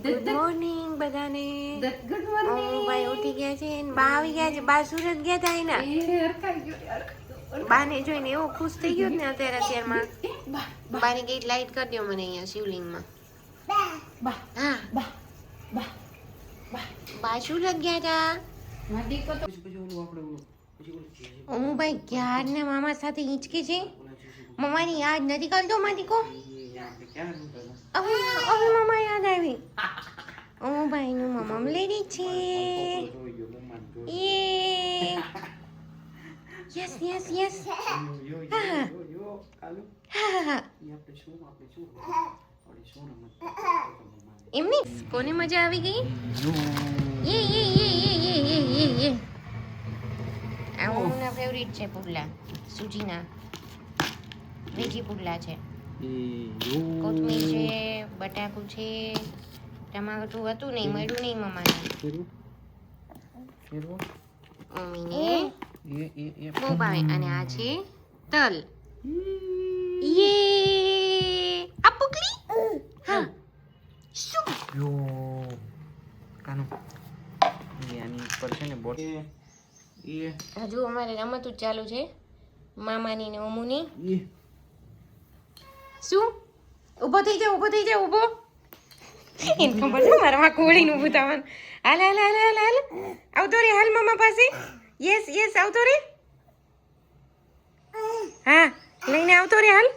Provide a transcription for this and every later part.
Good morning બધાને. Good morning. ભાઈ ઉઠી ગયા છે ને બા આવી ગયા છે. બા સુરત ગયા હતા એના. બાને જોઈને એવો ખુશ થઈ ગયો ને અત્યારમાં. બાને કઈ લાઈટ કરી દો મને અહીંયા શિવલિંગમાં. હા બા સુરત ગયા હતા. ભાઈ ક્યારના મામા સાથે હિંચકે છે. મમ્માની યાદ નથી કરતો મારી કો. હવે મમ્મા યાદ આવી. ભાઈ નું મમ્મા લેડી છે. Yes yes yes. એમની કોને મજા આવી ગઈ? યે આ ઓમના ફેવરિટ છે પુડલા. સુજીના વેજી પુડલા છે. કોથમીર છે, બટાકું છે, ટમાટું હતું નહીં, મળ્યું નહીં મમ્માને. મમ્મીને બહુ ભાવે. અને આ છે તલ. યે આ પુકલી. હા શું કાનો આની ઉપર છે ને બોટ હજુ અમારે રમત જ ચાલુ છે મામાની ને ઓમુની. શું ઊભો થઈ જા, ઊભો થઈ જા, ઊભો. એને ખબર છે મારા માં કોળીને ઊભું થવાનું. હાલ હાલ હાલ હાલ હાલ આવતો રે. હાલ મામા પાસે. યસ યસ આવતો રે. હા લઈને આવતો રે. હાલ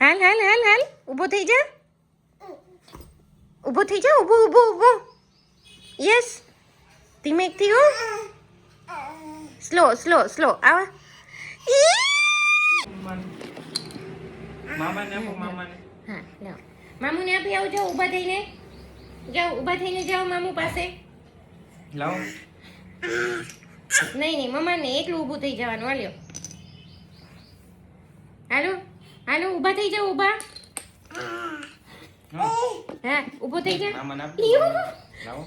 હાલ હાલ હાલ હાલ ઊભો થઈ જા, ઊભો થઈ જા, ઊભો ઊભો ઊભો. યસ ધીમેકથી હો. Slow slow slow. આવા મામાને આપો મામાને. હા લાવ મામુને આપી આવો. જાઓ ઊભા થઈને જાઓ, ઊભા થઈને જાઓ મામુ પાસે. લાવો. નહીં નહીં મમ્માને એકલું ઊભું થઈ જવાનું. હાલ્યો હાલો હાલો ઊભા થઈ જાઓ. ઊભા હા ઊભો થઈ જા. મામાને આપો. લાવો.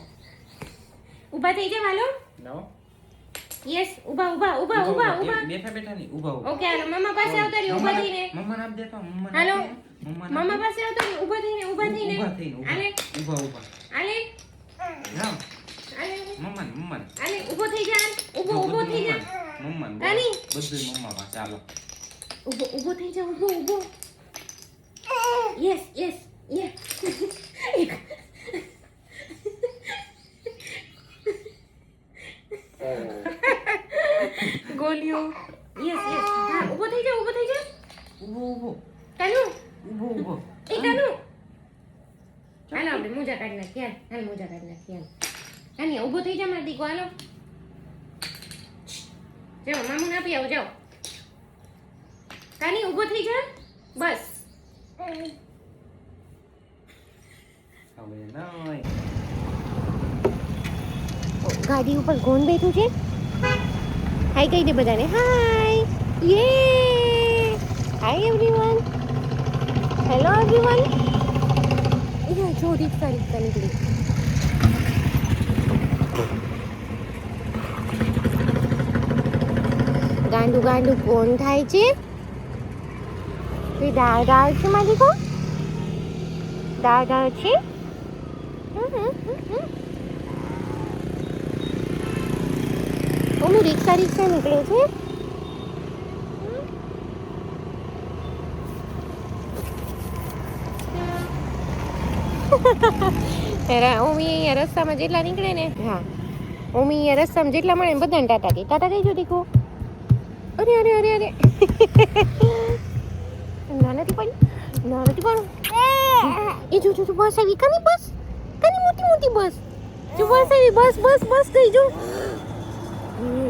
ઊભા થઈ જાઓ. હાલો લાવો. યસ ઊભા ઊભા ઊભા ઊભા ઊભા. બેઠા બેઠા નહીં, ઊભા ઊભા. ઓકે હાલો મમ્મા પાસે આવતા રહ્યો. ઊભા થઈને મમ્માને આપ દેતો. મમ્માને હાલો મમ્માને મમ્મા પાસે આવતા રહ્યો. ઊભા થઈને ઊભા થઈને ઊભા થઈને હાલે ઊભા ઊભા. હાલે લાવો. હાલે મમ્માને હાલે ઊભો થઈ જા. ઊભો ઊભો થઈ જા. મમ્માને કાની? બધું મમ્મા પાસે. ચાલો ઊભો ઊભો થઈ જા. ઊભો ઊભો. Yes yes yes. ગોલિયો. Yes yes. હા ઊભો થઈ જા. ઊભો થઈ જા. ઊભો ઊભો કાનુ ઊભો ઊભો. એ કાનુ હાલો આપણે મોજા કાઢી નાખીએ. હાલ મોજા કાઢી નાખીએ. કાની ઊભો થઈ જા મારી દીકો. હાલો જાઓ મામુને આપી આવો. જાઓ કાની ઊભો થઈ જા. બસ હવે નહીં. ગાડી ઉપર કોણ બેઠું છે? હાય કહી દે બધાને. હાય યે હાય એવરીવન. Hello everyone. એ જો રિક્ષા નીકળી. ગાંડું ગાંડું કોણ થાય છે? તે દાળ છે મારી કો. દાળ છે. ઓલું રિક્ષા નીકળે છે. ઓમી અહીંયા રસ્તામાં જેટલા નીકળે ને. હા ઓમી અહીંયા રસ્તામાં જેટલા મળે ને બધાને ટાટા દે. ટાટા દઈ જો દીકુ. અરે અરે અરે અરે ના નથી પણ એ જો બસ આવી. કાની બસ? કાની મોટી બસ જો. બસ આવી. બસ ગઈ જો.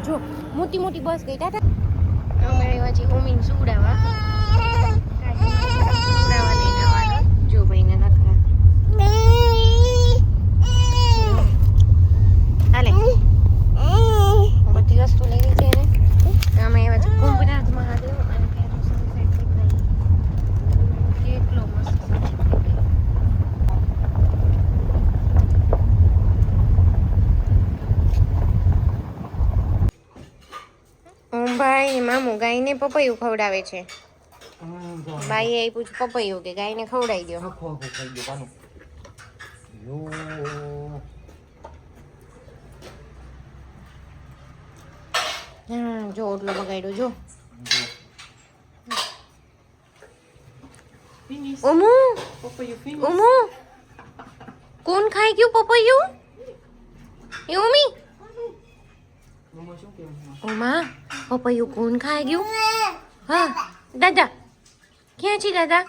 જો મોટી બસ ગઈ. ટાટા. અમે આવ્યા છીએ ઓમીને સુવડાવવા. સુવડાવવા લઈને આવવાના. જો ભાઈને નખરા. હાલે બધી વસ્તુ લેવી છે એને. અમે આવ્યા છીએ કુંભનાથ મહાદેવ અને ત્યાંનું સનસેટ દેખાય. કેટલો મસ્ત સનસેટ દેખાય. ભાઈ મામુ ગાયને પપૈયું ખવડાવે છે. બાઈએ આપ્યું છે પપૈયું કે ગાયને ખવડાવી દો. યો જો ઓટલો બગાડ્યો જો Finish. ઓમુ Papa, you finish. ઓમુ કોણ ખાઈ ગયું પપૈયું એ ઓમી Mama, શું કેવું? ઓમા પપૈયું કોણ ખાઈ ગયું હા દાદા ક્યાં છે દાદા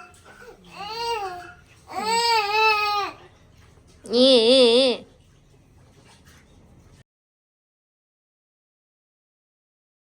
એ